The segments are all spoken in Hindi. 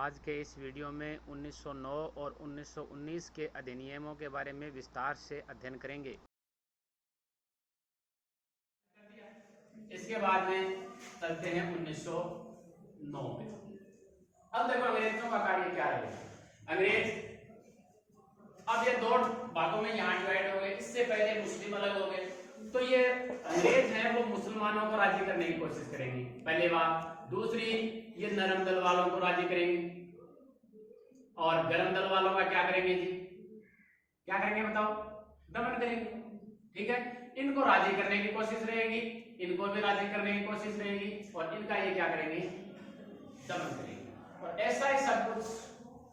आज के इस वीडियो में 1909 और 1919 के अधिनियमों के बारे में विस्तार से अध्ययन करेंगे। इसके बाद में चलते हैं 1909 में। अब देखो अंग्रेजों का कार्य क्या है। अंग्रेज अब ये दो भागों में यहाँ डिवाइड हो गए। इससे पहले मुस्लिम अलग हो गए, तो ये अंग्रेज हैं वो मुसलमानों को राजी करने की कोशिश करेंगे, पहली बात। दूसरी, ये नरम दल वालों को राजी करेंगे और गरम दल वालों का क्या करेंगे जी? क्या करेंगे बताओ? दमन करेंगे। ठीक है, इनको राजी करने की कोशिश रहेगी, इनको भी राजी करने की कोशिश रहेगी और इनका ये क्या करेंगे? दमन करेंगे। और ऐसा ही सब कुछ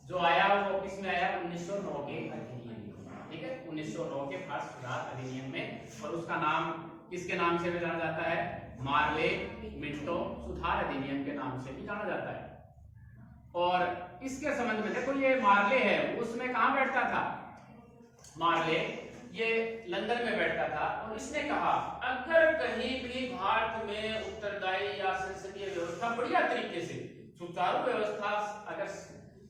जो आया वो किसमें आया? 1909 के अधिनियम में। ठीक है, 1909 के भारत सुधार अधिनियम में। और उसका नाम किसके नाम से भी जाना जाता है? मार्ले मिंटो सुधार अधिनियम के नाम से भी जाना जाता है। और इसके संबंध में देखो, ये मार्ले है, उसमें कहां बैठता था? मार्ले ये लंदन में बैठता था और इसने कहा अगर कहीं भी भारत में उत्तरदायी या संसदीय व्यवस्था बढ़िया तरीके से सुचारू व्यवस्था अगर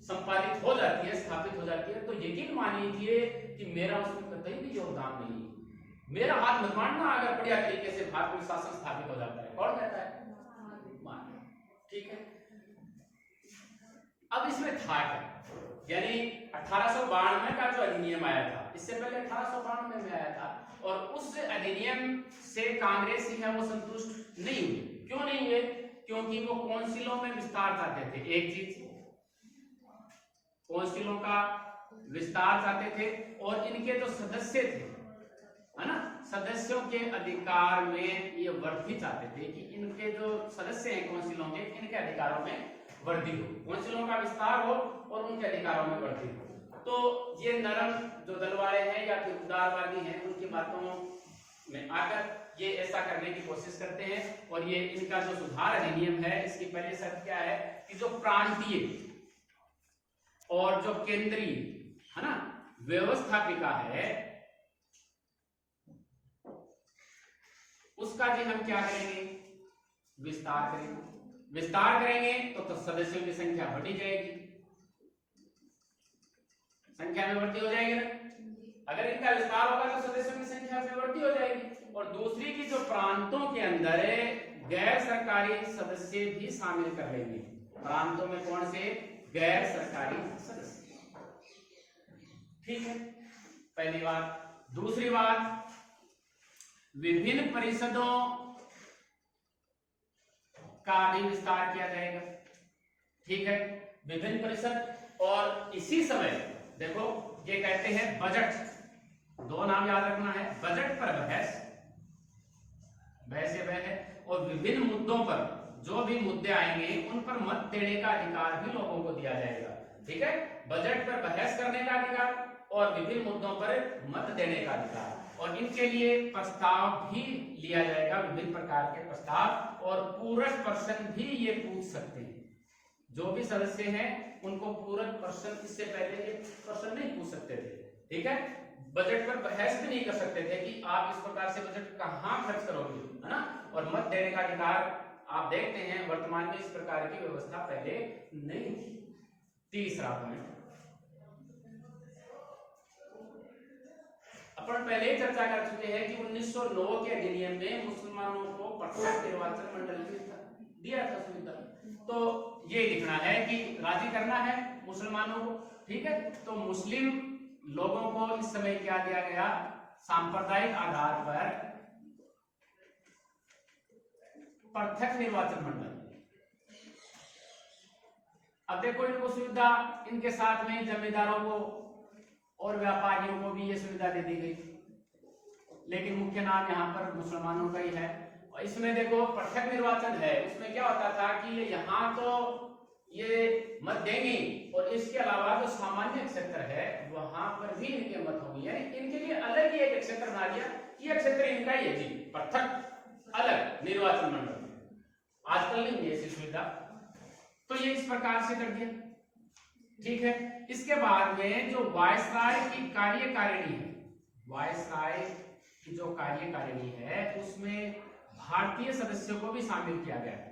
संपादित हो जाती है, स्थापित हो जाती है, तो यकीन मानिए कि मेरा उसमें कतई भी योगदान नहीं, मेरा हाथ मत मानना अगर बढ़िया तरीके से भारत में शासन स्थापित हो जाता है। कौन कहता है? मार्ले। ठीक है, अब इसमें था क्या? यानी 1892 का जो अधिनियम आया था, इससे पहले 1892 में आया था, और उस अधिनियम से कांग्रेसी है वो संतुष्ट नहीं हुए। क्यों नहीं हुए? क्योंकि वो काउंसिलों में विस्तार चाहते थे। एक चीज, काउंसिलों का विस्तार चाहते थे और इनके जो सदस्य थे, है ना, सदस्यों के अधिकार में ये वृद्धि चाहते थे कि इनके जो सदस्य हैं काउंसिलों के, इनके अधिकारों में वृद्धि हो, काउंसिलों का विस्तार हो और उनके अधिकारों में वृद्धि हो। तो ये नरम जो दल वाले हैं या फिर उदारवादी हैं, उनकी बातों में आकर ये ऐसा करने की कोशिश करते हैं। और ये इनका जो सुधार अधिनियम है, इसकी पहली शर्त क्या है कि जो प्रांतीय और जो केंद्रीय, है ना, व्यवस्थापिका है, उसका जी हम क्या करेंगे? विस्तार करेंगे। विस्तार करेंगे तो सदस्यों की संख्या बढ़ी जाएगी, संख्या में वृद्धि हो जाएगी ना। अगर इनका विस्तार होगा तो सदस्यों की संख्या में वृद्धि हो जाएगी। और दूसरी की जो प्रांतों के अंदर गैर सरकारी सदस्य भी शामिल कर लेंगे। प्रांतों में कौन से? गैर सरकारी सदस्य। ठीक है, पहली बात। दूसरी बात, विभिन्न परिषदों का भी विस्तार किया जाएगा। ठीक है, विभिन्न परिषद। और इसी समय देखो ये कहते हैं बजट, दो नाम याद रखना है, बजट पर बहस, बहस ये बहस है, और विभिन्न मुद्दों पर जो भी मुद्दे आएंगे उन पर मत देने का अधिकार भी लोगों को दिया जाएगा। ठीक है, बजट पर बहस करने का अधिकार और विभिन्न मुद्दों पर मत देने का अधिकार। और इनके लिए प्रस्ताव भी लिया जाएगा, विभिन्न प्रकार के प्रस्ताव, और पूरक प्रश्न भी ये पूछ सकते हैं। जो भी सदस्य हैं उनको पूरक प्रश्न, इससे पहले ये प्रश्न नहीं पूछ सकते थे। ठीक है, बजट पर बहस भी नहीं कर सकते थे कि आप इस प्रकार से बजट कहां खर्च करोगे, है ना। और मत देने का अधिकार आप देखते हैं वर्तमान में इस प्रकार की व्यवस्था पहले नहीं थी। तीसरा पॉइंट, अपन पहले ही चर्चा कर चुके हैं कि 1909 के अधिनियम में मुसलमानों को प्रत्यक्ष निर्वाचन मंडल दिया था सुविधा। तो ये लिखना है कि राजी करना है मुसलमानों को। ठीक है, तो मुस्लिम लोगों को इस समय क्या दिया गया? सांप्रदायिक आधार पर प्रत्यक्ष निर्वाचन मंडल। अब देखो इनको सुविधा, इनके साथ में जमींदारों को और व्यापारियों को भी ये सुविधा दे दी गई, लेकिन मुख्य नाम यहाँ पर मुसलमानों का ही है। और इसमें देखो प्रत्यक्ष निर्वाचन है, उसमें क्या होता था कि ये यहाँ तो ये मत देंगे और इसके अलावा जो सामान्य क्षेत्र है वहां पर भी इनके मत होंगे, यानी इनके लिए अलग ही एक क्षेत्र बना दिया कि यह क्षेत्र इनका ही है जी, पृथक अलग निर्वाचन मंडल। आजकल नहीं है ऐसी सुविधा, तो ये इस प्रकार से कर दिया। ठीक है, इसके बाद में जो वायसराय की कार्यकारिणी है, वायसराय की जो कार्यकारिणी है उसमें भारतीय सदस्यों को भी शामिल किया गया है।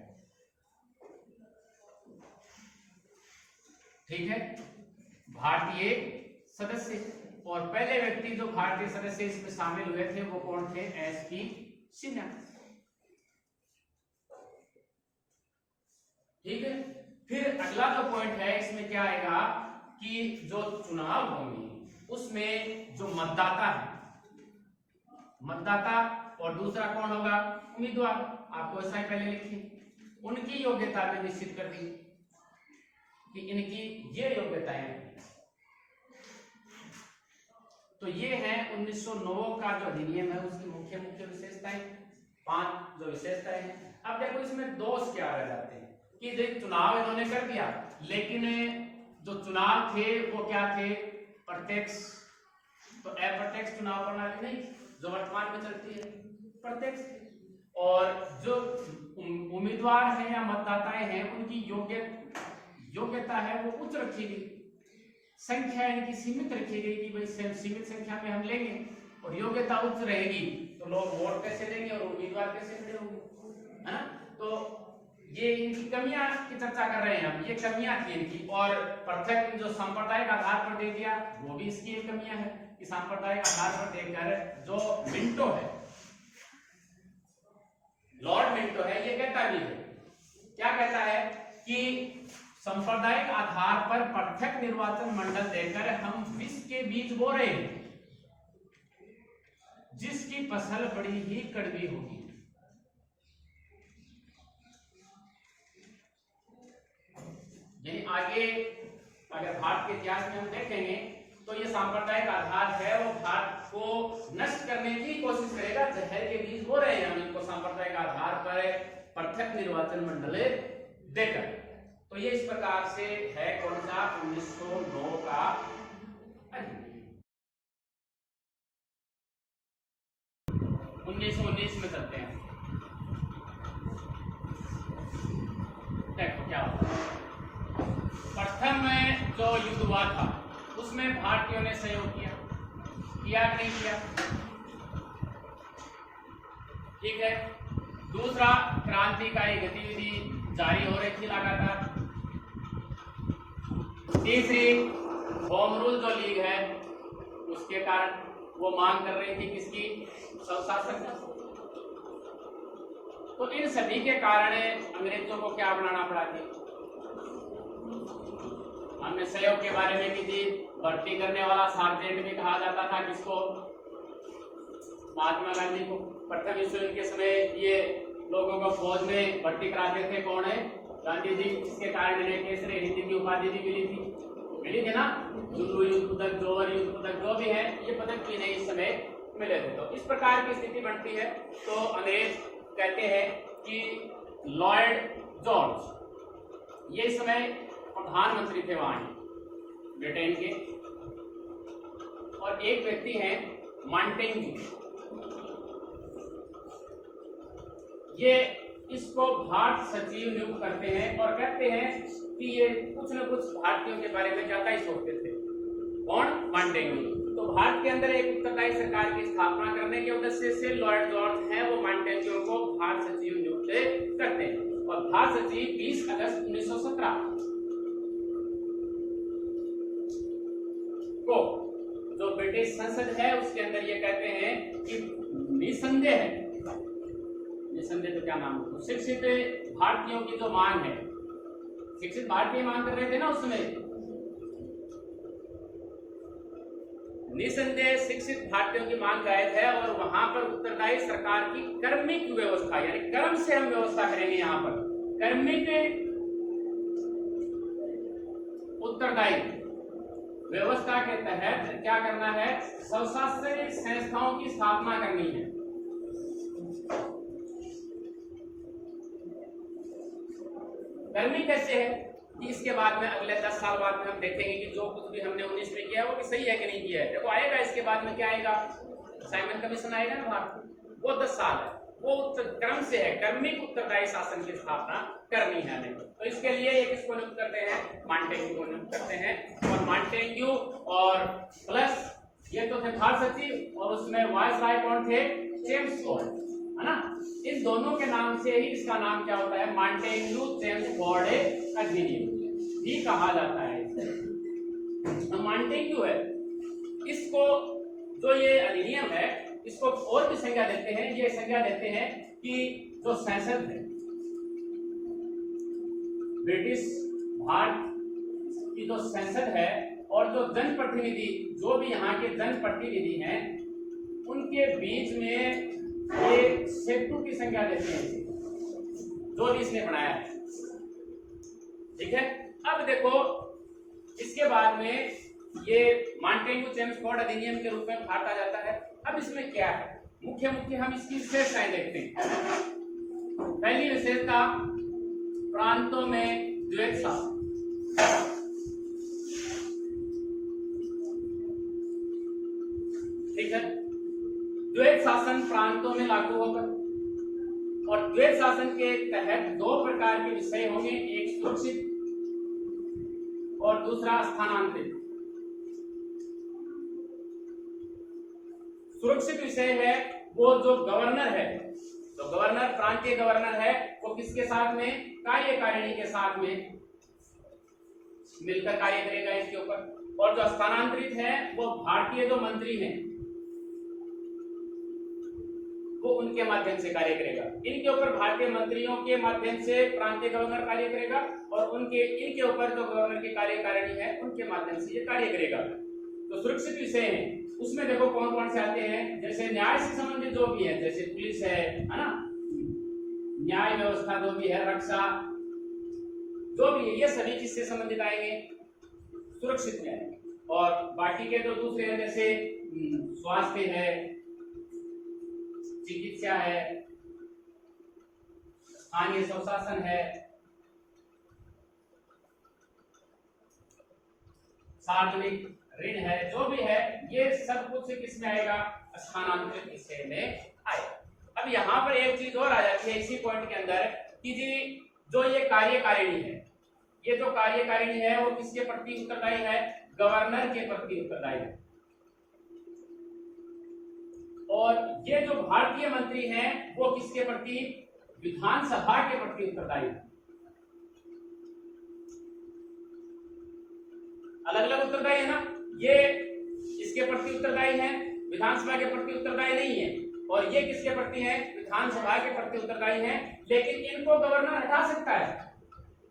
ठीक है, भारतीय सदस्य। और पहले व्यक्ति जो भारतीय सदस्य इसमें शामिल हुए थे वो कौन थे? एस.पी. सिन्हा। ठीक है, फिर अगला जो पॉइंट है इसमें क्या आएगा कि जो चुनाव होंगे उसमें जो मतदाता है, मतदाता और दूसरा कौन होगा? उम्मीदवार। आपको ऐसा ही पहले लिखिए, उनकी योग्यता में निश्चित कर दी कि इनकी ये योग्यताएं हैं। तो ये है 1909 का जो अधिनियम है उसकी मुख्य मुख्य विशेषताएं, 5 जो विशेषताएं हैं। अब देखो इसमें दोष क्या रह जाते हैं कि देख चुनाव इन्होंने कर दिया, लेकिन जो चुनाव थे वो क्या थे? प्रत्यक्ष। तो अप्रत्यक्ष चुनाव प्रणाली नहीं जो वर्तमान में चलती है, प्रत्यक्ष। और जो उम्मीदवार हैं या मतदाताएं हैं उनकी योग्यता है वो उच्च रखी गई, संख्या इनकी सीमित रखी गई कि भाई सीमित संख्या में हम लेंगे और योग्यता उच्च रहेगी तो लोग वोट कैसे देंगे और उम्मीदवार कैसे खड़े होंगे, है ना। तो ये इनकी कमियां की चर्चा कर रहे हैं हम, ये कमियां थी इनकी। और पृथक जो सांप्रदायिक आधार पर दे दिया वो भी इसकी एक कमियां है कि सांप्रदायिक आधार पर देकर जो मिंटो है, लॉर्ड मिंटो है, ये कहता भी है, क्या कहता है कि सांप्रदायिक आधार पर पृथक निर्वाचन मंडल देकर हम विष के बीज बो रहे हैं जिसकी फसल बड़ी ही कड़वी होगी। यानी आगे अगर भारत के इतिहास में हम देखेंगे तो ये सांप्रदायिक आधार है वो भारत को नष्ट करने की कोशिश करेगा, जहर के बीज बो रहे हैं हम इनको सांप्रदायिक आधार पर पृथक निर्वाचन मंडल देकर। तो ये इस प्रकार से है कौन सा? 1909 का अधिनियम। 1919 में चलते हैं, देखो क्या होता है। प्रथम जो युद्ध हुआ था उसमें भारतीयों ने सहयोग किया कि नहीं किया? ठीक है। दूसरा, क्रांतिकारी गतिविधि जारी हो रही थी लगातार। तीसरी, होम रूल जो लीग है उसके कारण वो मांग कर रही थी किसकी? स्वशासन। तो इन सभी के कारण अंग्रेजों को क्या बनाना पड़ा थी? हमने सहयोग के बारे में की थी, भर्ती करने वाला सार्जेंट भी कहा जाता था किसको? महात्मा गांधी को। प्रथम विश्व युद्ध के समय ये लोगों को फौज में भर्ती कराते थे, कौन है? गांधी जी। इसके कारण इन्हें केसरी हिंद की उपाधि भी मिली थी ना। जुल्लू युद्ध पदक, जोहर युद्ध पदक जो भी है ये पदक भी नहीं इस समय मिले थे। तो इस प्रकार की स्थिति बनती है। तो अंग्रेज कहते हैं कि लॉर्ड जॉर्ज ये इस समय प्रधानमंत्री थे वहां ब्रिटेन के, और एक व्यक्ति हैं मॉन्टेग्यू, ये इसको भारत सचिव नियुक्त करते हैं और कहते हैं कि ये कुछ न कुछ भारतीयों के बारे में ज्यादा ही सोचते थे। कौन? मॉन्टेग्यू। तो भारत के अंदर एक उत्तरदायी सरकार की स्थापना करने के उद्देश्य से लॉर्ड जॉर्ज हैं वो मॉन्टेग्यू को भारत सचिव नियुक्त करते हैं। और भारत सचिव 20 अगस्त 1917 को जो ब्रिटिश संसद है उसके अंदर ये कहते हैं कि निसंदेह तो क्या नाम है, शिक्षित भारतीयों की जो मांग है, शिक्षित भारतीय मांग कर रहे थे ना उस समय, निसंदेह शिक्षित भारतीयों की मांग गायब है। और वहां पर उत्तरदायी सरकार की कर्मिक व्यवस्था, यानी कर्म से हम व्यवस्था करेंगे। यहाँ पर कर्मिक उत्तरदायी व्यवस्था के तहत क्या करना है? स्वशासनिक संस्थाओं की स्थापना करनी है। कर्मी कैसे है कि इसके बाद में अगले 10 साल बाद में हम देखेंगे कि जो कुछ भी हमने 19 में किया है वो सही है कि नहीं किया है। देखो आएगा इसके बाद में क्या आएगा? साइमन कमीशन आएगा ना भारत, वो 10 साल है, वो क्रम से है। कर्मिक उत्तरदायी शासन की स्थापना करनी है हमें। तो इसके लिए एक किसको नियुक्त करते हैं? मॉन्टेग्यू को नियुक्त करते हैं। और मॉन्टेग्यू और प्लस ये तो थे भारत सचिव और उसमें वायसराय कौन थे? चेम्सफोर्ड, है ना। इन दोनों के नाम से ही इसका नाम क्या होता है? मॉन्टेग्यू चेम्सफोर्ड अधिनियम। भी कहा जाता है। मॉन्टेग्यू है, इसको जो ये अधिनियम है इसको और भी संज्ञा देते हैं। ये संज्ञा देते हैं कि जो संसद है ब्रिटिश भारत की जो संसद है और जो जनप्रतिनिधि, जो भी यहाँ के जनप्रतिनिधि हैं, उनके बीच में ये सेतु की संज्ञा देते हैं, जो भी इसने बनाया है। ठीक है, अब देखो इसके बाद में ये मॉन्टेग्यू चेम्सफोर्ड अधिनियम के रूप में भारत आ जाता है। अब इसमें क्या है, मुख्य मुख्य हम इसकी विशेषताएं देखते हैं। पहली विशेषता, प्रांतों में द्वैत शासन। ठीक है, द्वैत शासन प्रांतों में लागू होगा और द्वैत शासन के तहत दो प्रकार के विषय होंगे, एक सुरक्षित और दूसरा स्थानांतरित। सुरक्षित विषय है वो जो गवर्नर है, तो गवर्नर, प्रांतीय गवर्नर है, वो किसके साथ में, कार्यकारिणी के साथ में मिलकर कार्य करेगा इसके ऊपर। और जो स्थानांतरित है वो भारतीय जो मंत्री हैं वो उनके माध्यम से कार्य करेगा। इनके ऊपर भारतीय मंत्रियों के माध्यम से प्रांतीय गवर्नर कार्य करेगा और इनके ऊपर जो गवर्नर की कार्यकारिणी है उनके माध्यम से ये कार्य करेगा। तो सुरक्षित विषय है, उसमें देखो कौन कौन से आते हैं, जैसे न्याय से संबंधित जो भी है, जैसे पुलिस है ना, न्याय व्यवस्था जो भी है, रक्षा जो भी है, ये सभी किससे संबंधित आएंगे, सुरक्षित में आएंगे। और बाकी के जो दूसरे हैं, जैसे स्वास्थ्य है, चिकित्सा है, स्थानीय स्वशासन है, सार्वजनिक ऋण है, जो भी है, ये सब कुछ किस में आएगा, स्थानांतरित विषय में आएगा। अब यहाँ पर एक चीज और आ जाती है इसी पॉइंट के अंदर कि जी जो ये कार्यकारिणी है, ये जो कार्यकारिणी है वो किसके प्रति उत्तरदायी है, गवर्नर के प्रति उत्तरदायी है। और ये जो भारतीय मंत्री हैं वो किसके प्रति, विधानसभा के प्रति उत्तरदायी है। अलग अलग उत्तरदायी है ना, ये इसके प्रति उत्तरदायी है, विधानसभा के प्रति उत्तरदायी नहीं है। और ये किसके प्रति है, विधानसभा के प्रति उत्तरदायी है। लेकिन इनको गवर्नर हटा सकता है,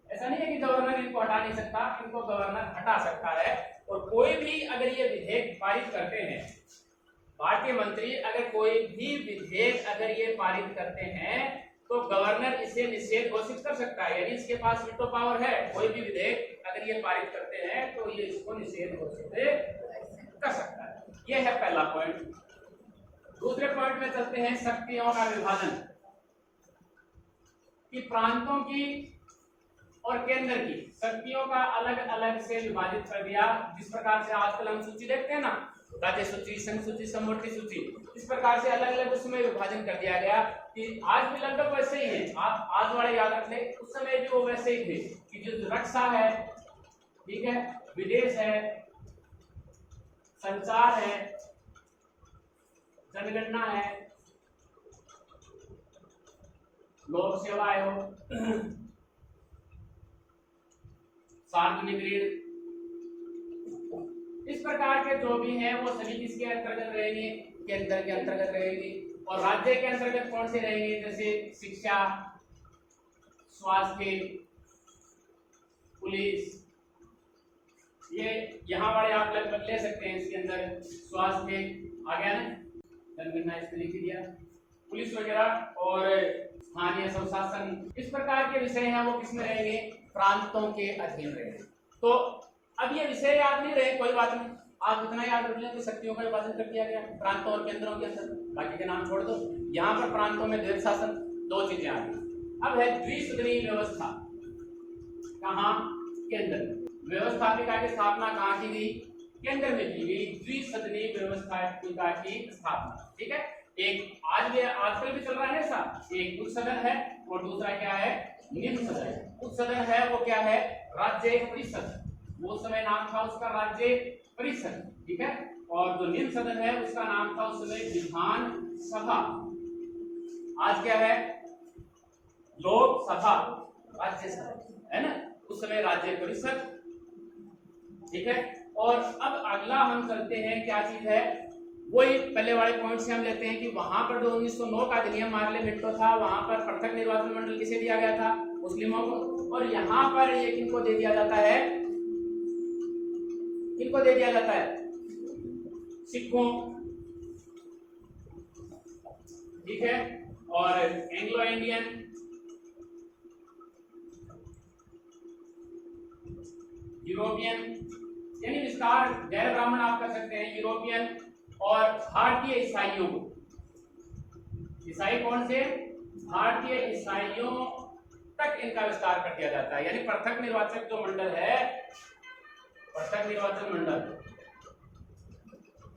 ऐसा नहीं है कि गवर्नर इनको हटा नहीं सकता, इनको गवर्नर हटा सकता है। और कोई भी अगर ये विधेयक पारित करते हैं, भारतीय मंत्री अगर कोई भी विधेयक अगर ये पारित करते हैं तो गवर्नर इसे निषेध घोषित कर सकता है, यानी इसके पास वीटो पावर है। कोई भी विधेयक अगर ये पारित करते हैं तो ये इसको निषेध घोषित कर सकता है। ये है पहला पॉइंट। दूसरे पॉइंट में चलते हैं, शक्तियों का विभाजन, कि प्रांतों की और केंद्र की शक्तियों का अलग अलग से विभाजित कर दिया। जिस प्रकार से आजकल हम सूची देखते हैं ना, राज्य सूची, संघ सूची, समवर्ती सूची, इस प्रकार से अलग अलग उसमें विभाजन कर दिया गया कि आज भी लगभग वैसे ही है। आप आज वाले याद रख ले, उस समय भी वो वैसे ही थे कि जो रक्षा है, ठीक है, विदेश है, संचार है, जनगणना है, लोक सेवाएं हो, सार्वजनिक ऋण, इस प्रकार के जो भी हैं वो सभी किसके अंतर्गत रहेंगे, केंद्र के अंतर्गत रहेंगे। और राज्य के अंतर्गत कौन से रहेंगे, जैसे शिक्षा, स्वास्थ्य, पुलिस, ये यहाँ वाले आप लगभग ले सकते हैं। इसके अंदर स्वास्थ्य आ गया ना, जनगणना इसमें लिख दिया, पुलिस वगैरह और स्थानीय स्वशासन, इस प्रकार के विषय हैं वो किसमें रहेंगे, प्रांतों के अधीन रहेंगे। तो अब ये विषय याद नहीं रहे, कोई बात नहीं, आप इतना याद रख लें कि शक्तियों का विभाजन कर दिया गया प्रांतों और केंद्रों के अंदर, बाकी के नाम छोड़ दो। यहाँ पर प्रांतों में द्वैत शासन, दो चीजें आ गई। अब है द्विसदनीय व्यवस्था, कहाँ, केंद्र में। व्यवस्थापिका की स्थापना कहाँ की गई, केंद्र में की गई। द्विसदनीय व्यवस्थापिका की स्थापना, ठीक है। एक आजकल भी चल रहा है ऐसा, एक उच्च सदन है और दूसरा क्या है, निम्न सदन। उच्च सदन है वो क्या है, राज्य परिषद, वो समय नाम था उसका राज्य परिषद, ठीक है। और जो निम्न सदन है उसका नाम था उस समय विधान सभा। आज क्या है, लोकसभा, राज्यसभा, है ना। उस समय राज्य परिषद, ठीक है। और अब अगला हम चलते हैं, क्या चीज है, वही पहले वाले पॉइंट से हम लेते हैं कि वहां पर जो 1909 का अधिनियम पार्लियामेंटो था, वहां पर पृथक निर्वाचन मंडल किसे दिया गया था, मुस्लिमों को। और यहाँ पर ये किनको दे दिया जाता है, किनको दे दिया जाता है, सिखों, ठीक है, और एंग्लो इंडियन, यूरोपियन, यानी विस्तार गैर ब्राह्मण आप कर सकते हैं, यूरोपियन और भारतीय ईसाइयों को। ईसाई कौन से, भारतीय ईसाइयों तक इनका विस्तार कर दिया जाता है। यानी पृथक निर्वाचक जो मंडल है, पृथक निर्वाचन मंडल,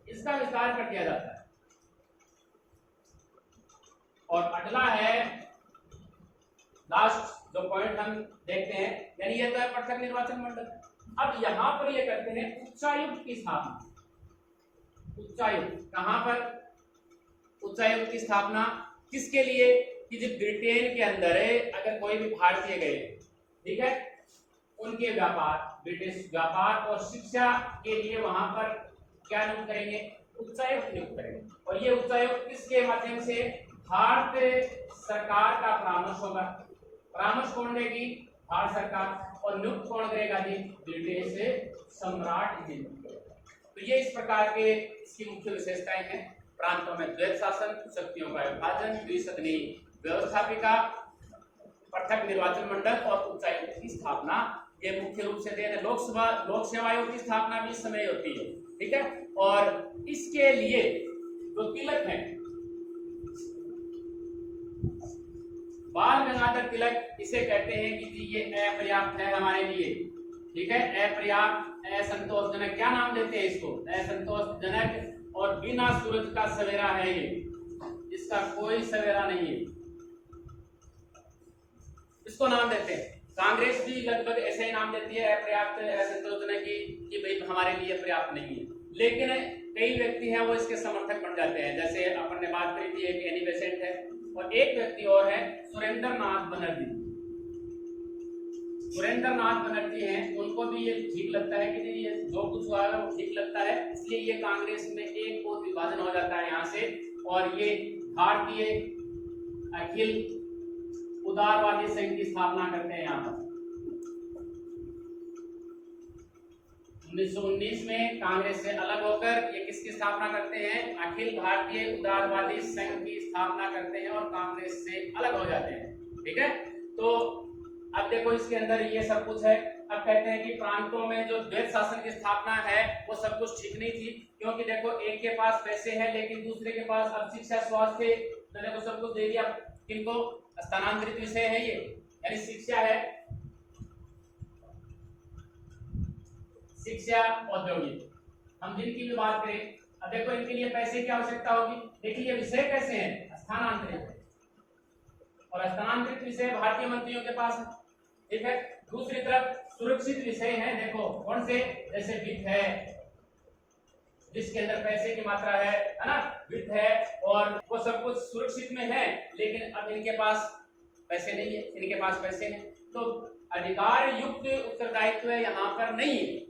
इसका विस्तार कर दिया जाता है। और अगला है लास्ट जो पॉइंट हम देखते हैं, यानी ये तो है पृथक निर्वाचन मंडल। अब यहां पर ये करते हैं उच्चायुक्त की स्थापना। उच्चायुक्त कहां पर, उच्चायुक्त की स्थापना किसके लिए, कि जब ब्रिटेन के अंदर अगर कोई भी भारतीय गए, ठीक है, उनके व्यापार, ब्रिटिश व्यापार और शिक्षा के लिए वहां पर क्या नियुक्त करेंगे, उच्चायुक्त नियुक्त करेंगे। और ये उच्चायुक्त किसके माध्यम से, भारतीय सरकार का परामर्श होगा। परामर्श कौन देगी, भारत सरकार। और नियुक्त कौन करेगा जी, ब्रिटिश सम्राट जी नियुक्त करेगा। तो ये इस प्रकार के इसकी मुख्य विशेषताएं हैं। प्रांतों में द्वैत शासन, शक्तियों का विभाजन, द्विसदनी व्यवस्थापिका, पृथक निर्वाचन मंडल और उच्चायुक्त की स्थापना, ये मुख्य रूप से दे। लोकसभा, लोक सेवा आयोग की स्थापना भी इस समय होती है, ठीक है। और इसके लिए जो तिलक है, बाल गंगाधर तिलक, इसे कहते हैं कि जी ये अपर्याप्त है हमारे लिए, ठीक है, अपर्याप्त, असंतोषजनक, क्या नाम देते हैं इसको, असंतोषजनक और बिना सूरज का सवेरा है ये, इसका कोई सवेरा नहीं है, इसको नाम देते हैं। कांग्रेस भी लगभग ऐसे ही नाम देती है, अपर्याप्त, असंतोषजनक कि भाई हमारे लिए पर्याप्त नहीं है। लेकिन कई व्यक्ति हैं वो इसके समर्थक बन जाते हैं, जैसे अपन ने बात करी थी, एक एनी बेसेंट है और एक व्यक्ति और है सुरेंद्र नाथ बनर्जी। सुरेंद्र नाथ बनर्जी हैं, उनको भी ये ठीक लगता है कि ये जो कुछ हुआ है वो ठीक लगता है, इसलिए ये कांग्रेस में एक और विभाजन हो जाता है यहाँ से। और ये भारतीय अखिल उदारवादी संघ की स्थापना करते हैं यहाँ पर। 1919 में कांग्रेस से अलग होकर ये किसकी स्थापना करते हैं, अखिल भारतीय उदारवादी संघ की स्थापना करते हैं और कांग्रेस से अलग हो जाते हैं, ठीक है। तो अब देखो इसके अंदर ये सब कुछ है। अब कहते हैं कि प्रांतों में जो द्वैत शासन की स्थापना है वो सब कुछ ठीक नहीं थी, क्योंकि देखो एक के पास पैसे हैं लेकिन दूसरे के पास अब शिक्षा, स्वास्थ्य, तो देखो सब कुछ दे दिया, किनको, स्थानांतरित विषय है ये, यानी शिक्षा है, शिक्षा, औद्योगिक, हम जिनकी भी बात करें। अब देखो इनके लिए पैसे की आवश्यकता होगी, देखिए विषय कैसे हैं, स्थानांतरित, और स्थानांतरित विषय भारतीय मंत्रियों के पास है, ठीक है। दूसरी तरफ सुरक्षित विषय हैं, देखो कौन से, जैसे वित्त है, जिसके अंदर पैसे की मात्रा है ना, वित्त है, और वो सब कुछ सुरक्षित में है, लेकिन अब इनके पास पैसे नहीं है, इनके पास पैसे हैं, तो अधिकार युक्त उत्तरदायित्व यहाँ पर नहीं है।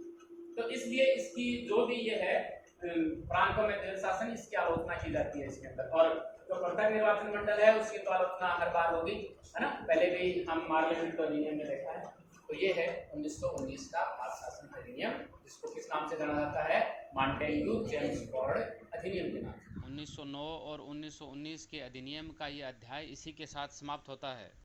तो इसलिए इसकी जो भी ये है प्रांतों में द्वैत शासन, इसकी आलोचना की जाती है इसके अंदर। और जो पृथक निर्वाचन मंडल है उसकी तो आलोचना हर बार होगी, है ना, पहले भी हम पार्लियामेंट अधिनियम में देखा है। तो ये है 1919 का भारत शासन अधिनियम, जिसको किस नाम से जाना जाता है, मॉन्टेग्यू जेम्स बॉन्ड अधिनियम के नाम से। 1909 और 1919 के अधिनियम का ये अध्याय इसी के साथ समाप्त होता है।